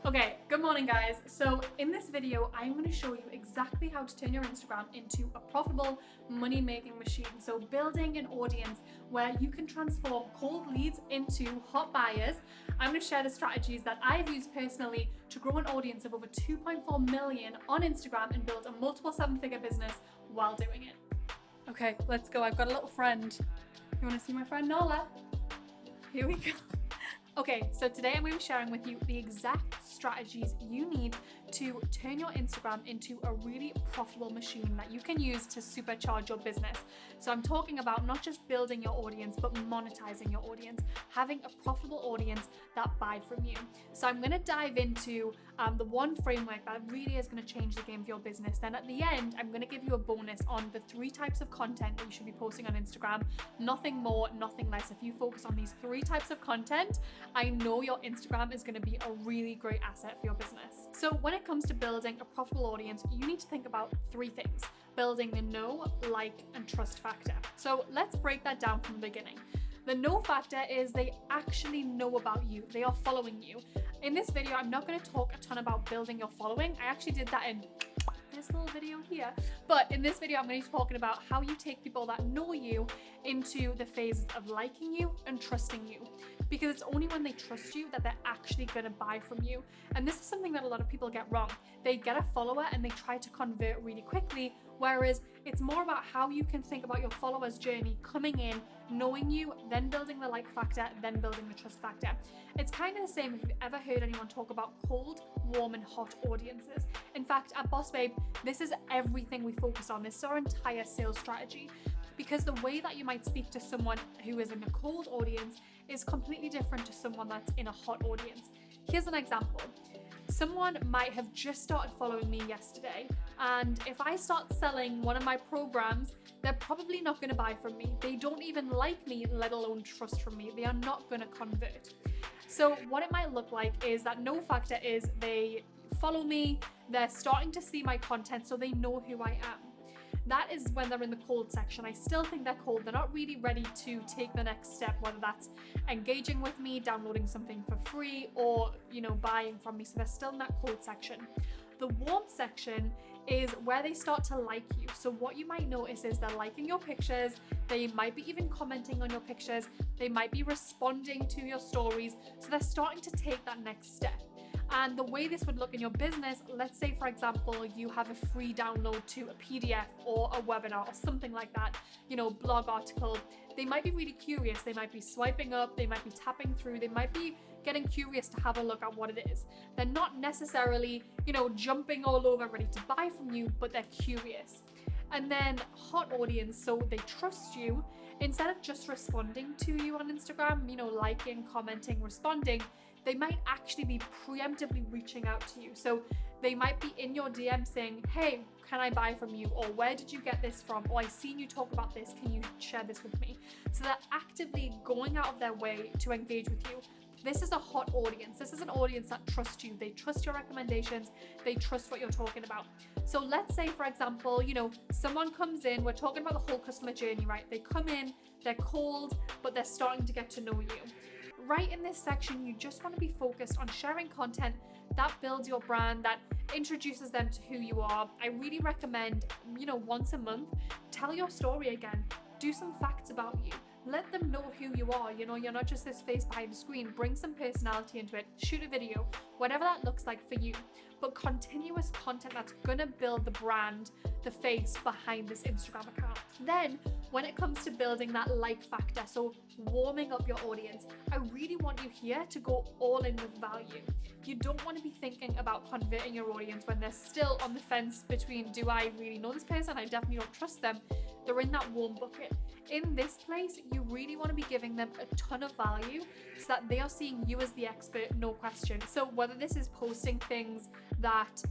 Okay, good morning guys. So in this video, I'm going to show you exactly how to turn your Instagram into a profitable money-making machine. So building an audience where you can transform cold leads into hot buyers. I'm going to share the strategies that I've used personally to grow an audience of over 2.4 million on Instagram and build a multiple seven-figure business while doing it. Okay, let's go. I've got a little friend. You want to see my friend Nola? Here we go. Okay, so today I'm going to be sharing with you the exact strategies you need to turn your Instagram into a really profitable machine that you can use to supercharge your business. So I'm talking about not just building your audience, but monetizing your audience, having a profitable audience that buy from you. So I'm going to dive into the one framework that really is going to change the game for your business. Then at the end, I'm going to give you a bonus on the 3 types of content that you should be posting on Instagram. Nothing more, nothing less. If you focus on these 3 types of content, I know your Instagram is going to be a really great asset for your business. So when it comes to building a profitable audience, you need to think about 3 things: building the know, like, and trust factor. So let's break that down from the beginning. The know factor is they actually know about you. They are following you. In this video, I'm not going to talk a ton about building your following. I actually did that in this little video here. But in this video, I'm going to be talking about how you take people that know you into the phases of liking you and trusting you. Because it's only when they trust you that they're actually going to buy from you. And this is something that a lot of people get wrong. They get a follower and they try to convert really quickly, whereas it's more about how you can think about your followers' journey coming in, knowing you, then building the like factor, then building the trust factor. It's kind of the same if you've ever heard anyone talk about cold, warm, and hot audiences. In fact, at Boss Babe, this is everything we focus on. This is our entire sales strategy. Because the way that you might speak to someone who is in a cold audience is completely different to someone that's in a hot audience. Here's an example. Someone might have just started following me yesterday, and if I start selling one of my programs, they're probably not going to buy from me. They don't even like me, let alone trust from me. They are not going to convert. So what it might look like is that know factor is they follow me, they're starting to see my content, so they know who I am. That is when they're in the cold section. I still think they're cold. They're not really ready to take the next step, whether that's engaging with me, downloading something for free, or, buying from me. So they're still in that cold section. The warm section is where they start to like you. So what you might notice is they're liking your pictures. They might be even commenting on your pictures. They might be responding to your stories. So they're starting to take that next step. And the way this would look in your business, let's say, for example, you have a free download to a PDF or a webinar or something like that, blog article. They might be really curious. They might be swiping up. They might be tapping through. They might be getting curious to have a look at what it is. They're not necessarily, jumping all over ready to buy from you, but they're curious. And then hot audience, so they trust you. Instead of just responding to you on Instagram, liking, commenting, responding, they might actually be preemptively reaching out to you. So they might be in your DM saying, hey, can I buy from you? Or where did you get this from? Or I seen you talk about this. Can you share this with me? So they're actively going out of their way to engage with you. This is a hot audience. This is an audience that trusts you. They trust your recommendations. They trust what you're talking about. So let's say, for example, someone comes in, we're talking about the whole customer journey, right? They come in, they're cold, but they're starting to get to know you. Right in this section, you just want to be focused on sharing content that builds your brand, that introduces them to who you are. I really recommend, once a month, tell your story again. Do some facts about you. Let them know who you are. You're not just this face behind the screen. Bring some personality into it. Shoot a video, whatever that looks like for you. But continuous content that's gonna build the brand, the face behind this Instagram account. Then, when it comes to building that like factor, so warming up your audience, I really want you here to go all in with value. You don't want to be thinking about converting your audience when they're still on the fence between, do I really know this person? I definitely don't trust them. They're in that warm bucket. In this place, you really want to be giving them a ton of value so that they are seeing you as the expert, no question. So whether this is posting things that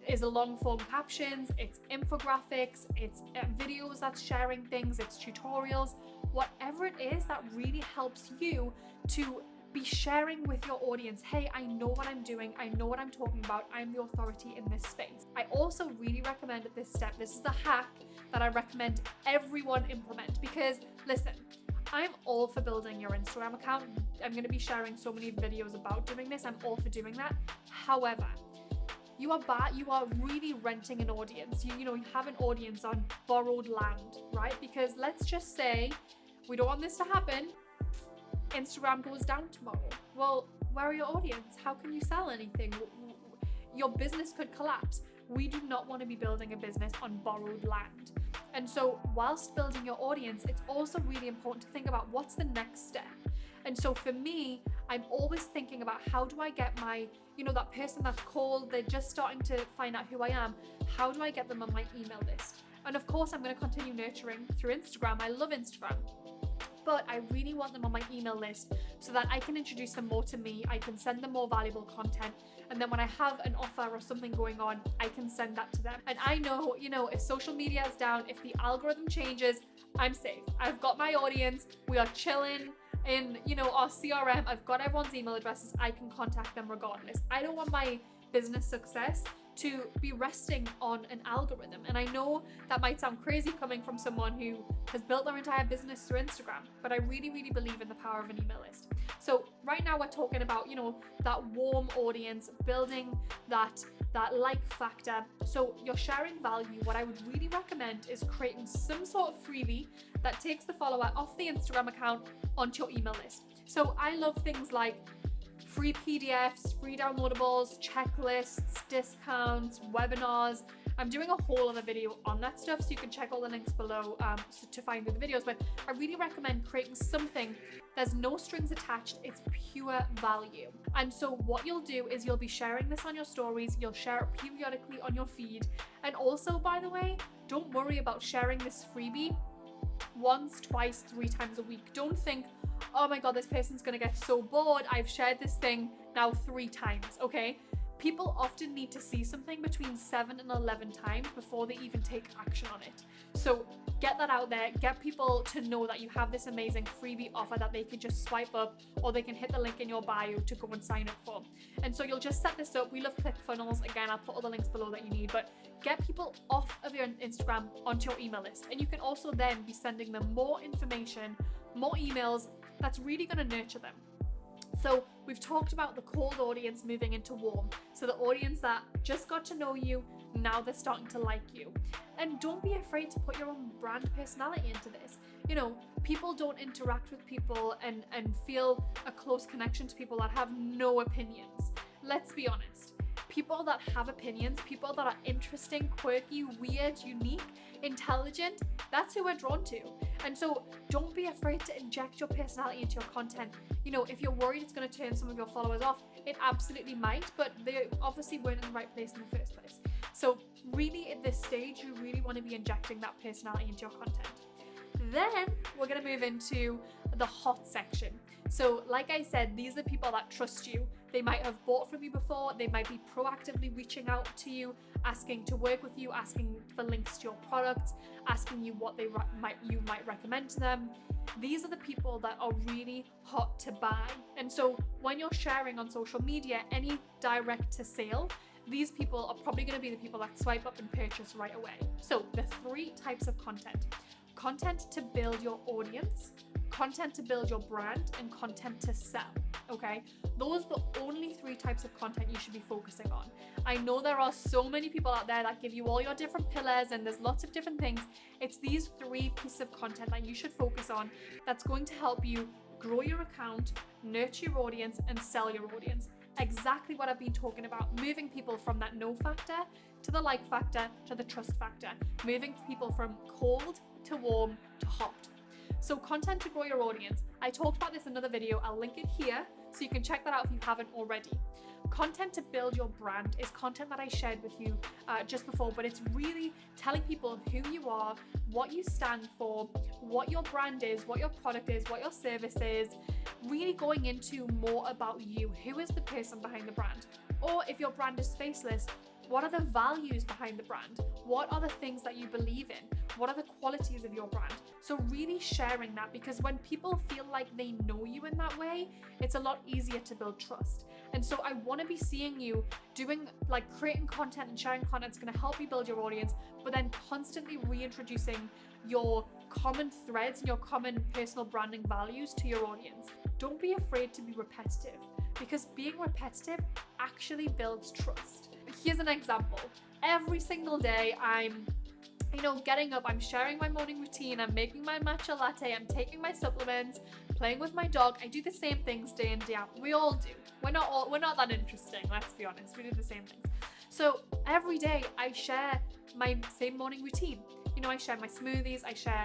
is a long form captions, it's infographics, it's videos that's sharing things, it's tutorials, whatever it is that really helps you to be sharing with your audience, hey, I know what I'm doing, I know what I'm talking about, I'm the authority in this space. I also really recommend at this step, this is the hack that I recommend everyone implement, because listen, I'm all for building your Instagram account. I'm going to be sharing so many videos about doing this. I'm all for doing that. However, you are really renting an audience. You have an audience on borrowed land, right? Because let's just say we don't want this to happen. Instagram goes down tomorrow. Well, where are your audience? How can you sell anything? Your business could collapse. We do not want to be building a business on borrowed land. And so whilst building your audience, it's also really important to think about what's the next step. And so for me, I'm always thinking about how do I get my, that person that's cold, they're just starting to find out who I am. How do I get them on my email list? And of course, I'm going to continue nurturing through Instagram. I love Instagram. But I really want them on my email list so that I can introduce them more to me. I can send them more valuable content. And then when I have an offer or something going on, I can send that to them. And I know, if social media is down, if the algorithm changes, I'm safe. I've got my audience. We are chilling in, our CRM. I've got everyone's email addresses. I can contact them regardless. I don't want my business success to be resting on an algorithm. And I know that might sound crazy coming from someone who has built their entire business through Instagram, but I really, really believe in the power of an email list. So right now we're talking about, that warm audience, building that like factor. So you're sharing value. What I would really recommend is creating some sort of freebie that takes the follower off the Instagram account onto your email list. So I love things like free PDFs, free downloadables, checklists, discounts, webinars. I'm doing a whole other video on that stuff, so you can check all the links below to find the videos. But I really recommend creating something. There's no strings attached. It's pure value. And so what you'll do is you'll be sharing this on your stories. You'll share it periodically on your feed. And also, by the way, don't worry about sharing this freebie once, twice, 3 times a week. Don't think, oh my God, this person's gonna get so bored. I've shared this thing now 3 times, okay? People often need to see something between 7 and 11 times before they even take action on it. So get that out there, get people to know that you have this amazing freebie offer that they can just swipe up, or they can hit the link in your bio to go and sign up for. And so you'll just set this up. We love ClickFunnels. Again, I'll put all the links below that you need, but get people off of your Instagram onto your email list. And you can also then be sending them more information, more emails that's really going to nurture them. So we've talked about the cold audience moving into warm. So the audience that just got to know you, now they're starting to like you. And don't be afraid to put your own brand personality into this. People don't interact with people and feel a close connection to people that have no opinions. Let's be honest. People that have opinions, people that are interesting, quirky, weird, unique, intelligent, that's who we're drawn to. And so don't be afraid to inject your personality into your content. If you're worried it's going to turn some of your followers off, it absolutely might, but they obviously weren't in the right place in the first place. So really at this stage, you really want to be injecting that personality into your content. Then we're going to move into the hot section. So like I said, these are people that trust you. They might have bought from you before. They might be proactively reaching out to you, asking to work with you, asking for links to your products, asking you what you might recommend to them. These are the people that are really hot to buy. And so when you're sharing on social media, any direct to sale, these people are probably going to be the people that swipe up and purchase right away. So the 3 types of content: content to build your audience, content to build your brand, and content to sell. Okay, those are the only 3 types of content you should be focusing on. I know there are so many people out there that give you all your different pillars and there's lots of different things. It's these 3 pieces of content that you should focus on that's going to help you grow your account, nurture your audience, and sell your audience. Exactly what I've been talking about, moving people from that no factor to the like factor to the trust factor, moving people from cold to warm to hot. So content to grow your audience. I talked about this in another video. I'll link it here so you can check that out if you haven't already. Content to build your brand is content that I shared with you just before, but it's really telling people who you are, what you stand for, what your brand is, what your product is, what your service is, really going into more about you. Who is the person behind the brand? Or if your brand is faceless, what are the values behind the brand? What are the things that you believe in? What are the qualities of your brand? So really sharing that, because when people feel like they know you in that way, it's a lot easier to build trust. And so I want to be seeing you doing, creating content and sharing content that's going to help you build your audience, but then constantly reintroducing your common threads and your common personal branding values to your audience. Don't be afraid to be repetitive, because being repetitive actually builds trust. Here's an example. Every single day I'm getting up, I'm sharing my morning routine, I'm making my matcha latte, I'm taking my supplements, playing with my dog. I do the same things day in, day out. We all do. We're not that interesting, let's be honest. We do the same things. So every day I share my same morning routine. I share my smoothies, I share,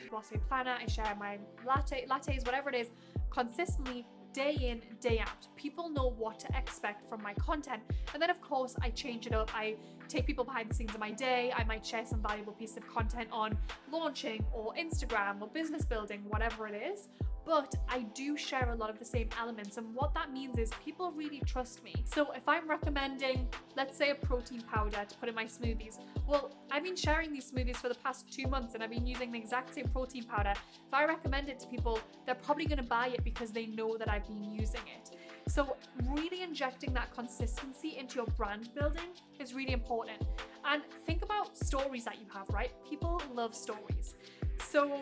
glossy planner, I share my lattes, whatever it is, consistently, day in, day out. People know what to expect from my content. And then of course I change it up. I take people behind the scenes of my day. I might share some valuable piece of content on launching or Instagram or business building, whatever it is. But I do share a lot of the same elements, and what that means is people really trust me. So if I'm recommending, let's say, a protein powder to put in my smoothies, well, I've been sharing these smoothies for the past 2 months and I've been using the exact same protein powder. If I recommend it to people, they're probably going to buy it because they know that I've been using it. So really injecting that consistency into your brand building is really important. And think about stories that you have, right? People love stories. So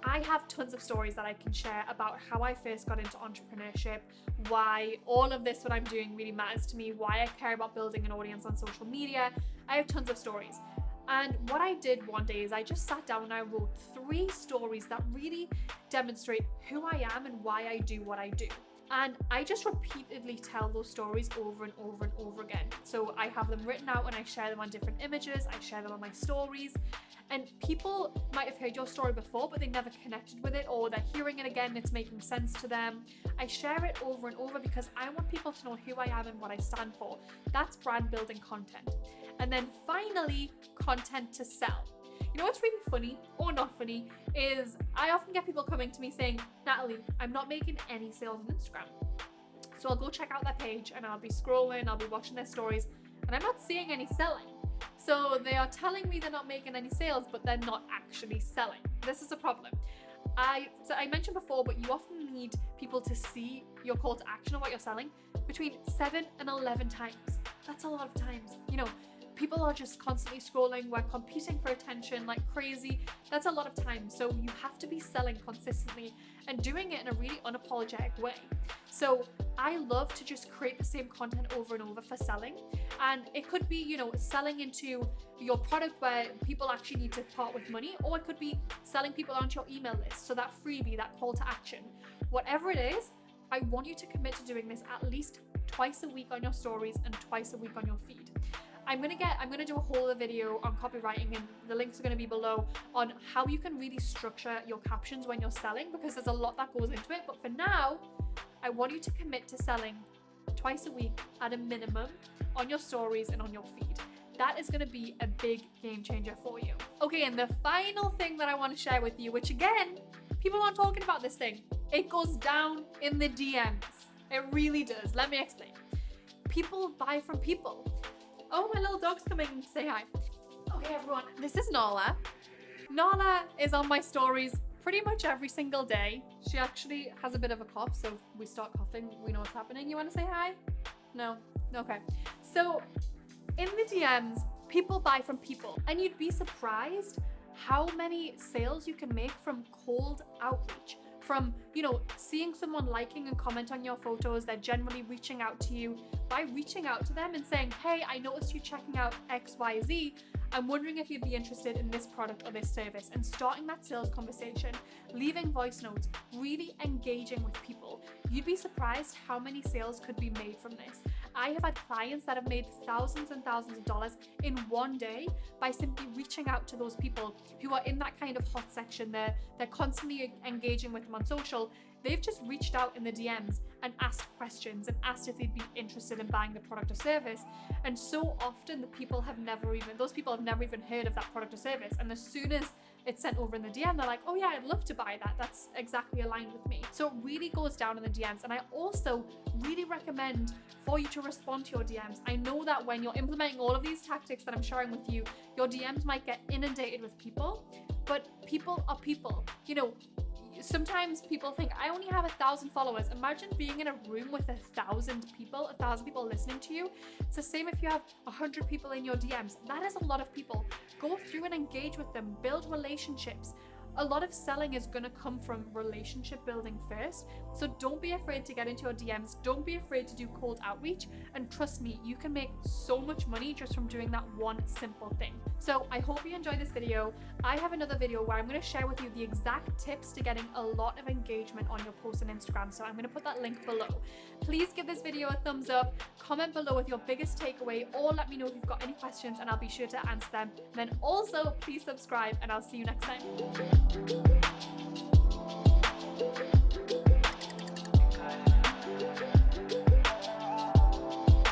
I have tons of stories that I can share about how I first got into entrepreneurship, why all of this, what I'm doing, really matters to me, why I care about building an audience on social media. I have tons of stories. And what I did one day is I just sat down and I wrote 3 stories that really demonstrate who I am and why I do what I do. And I just repeatedly tell those stories over and over and over again. So I have them written out and I share them on different images. I share them on my stories. And people might have heard your story before, but they never connected with it, or they're hearing it again and it's making sense to them. I share it over and over because I want people to know who I am and what I stand for. That's brand building content. And then finally, content to sell. You know what's really funny or not funny is I often get people coming to me saying, Natalie, I'm not making any sales on Instagram. So I'll go check out their page and I'll be scrolling, I'll be watching their stories, and I'm not seeing any selling. So they are telling me they're not making any sales, but they're not actually selling. This is a problem. I mentioned before, but you often need people to see your call to action of what you're selling between 7 and 11 times. That's a lot of times. People are just constantly scrolling. We're competing for attention like crazy. That's a lot of time. So you have to be selling consistently and doing it in a really unapologetic way. So I love to just create the same content over and over for selling. And it could be, selling into your product where people actually need to part with money, or it could be selling people onto your email list. So that freebie, that call to action, whatever it is, I want you to commit to doing this at least twice a week on your stories and twice a week on your feed. I'm gonna do a whole other video on copywriting, and the links are gonna be below, on how you can really structure your captions when you're selling, because there's a lot that goes into it. But for now, I want you to commit to selling twice a week at a minimum on your stories and on your feed. That is gonna be a big game changer for you. Okay, and the final thing that I want to share with you, which again, people aren't talking about this thing. It goes down in the DMs. It really does. Let me explain. People buy from people. Oh, my little dog's coming to say hi. Okay, everyone, this is Nala. Nala is on my stories pretty much every single day. She actually has a bit of a cough, so if we start coughing, we know what's happening. You want to say hi? No? Okay. So in the DMs, people buy from people, and you'd be surprised how many sales you can make from cold outreach. From, seeing someone liking and comment on your photos, they're generally reaching out to you. By reaching out to them and saying, hey, I noticed you checking out XYZ. I'm wondering if you'd be interested in this product or this service, and starting that sales conversation, leaving voice notes, really engaging with people. You'd be surprised how many sales could be made from this. I have had clients that have made thousands and thousands of dollars in one day by simply reaching out to those people who are in that kind of hot section. They're constantly engaging with them on social. They've just reached out in the DMs and asked questions and asked if they'd be interested in buying the product or service. And so often those people have never even heard of that product or service. And as soon as it's sent over in the DM, they're like, oh yeah, I'd love to buy that. That's exactly aligned with me. So it really goes down in the DMs. And I also really recommend for you to respond to your DMs. I know that when you're implementing all of these tactics that I'm sharing with you, your DMs might get inundated with people, but people are people. Sometimes people think, I only have 1,000 followers. Imagine being in a room with 1,000 people listening to you. It's the same if you have 100 people in your DMs. That is a lot of people. Go through and engage with them, build relationships, a lot of selling is going to come from relationship building first. So don't be afraid to get into your DMs. Don't be afraid to do cold outreach. And trust me, you can make so much money just from doing that one simple thing. So I hope you enjoyed this video. I have another video where I'm going to share with you the exact tips to getting a lot of engagement on your post on Instagram. So I'm going to put that link below. Please give this video a thumbs up, comment below with your biggest takeaway, or let me know if you've got any questions and I'll be sure to answer them. And then also please subscribe, and I'll see you next time.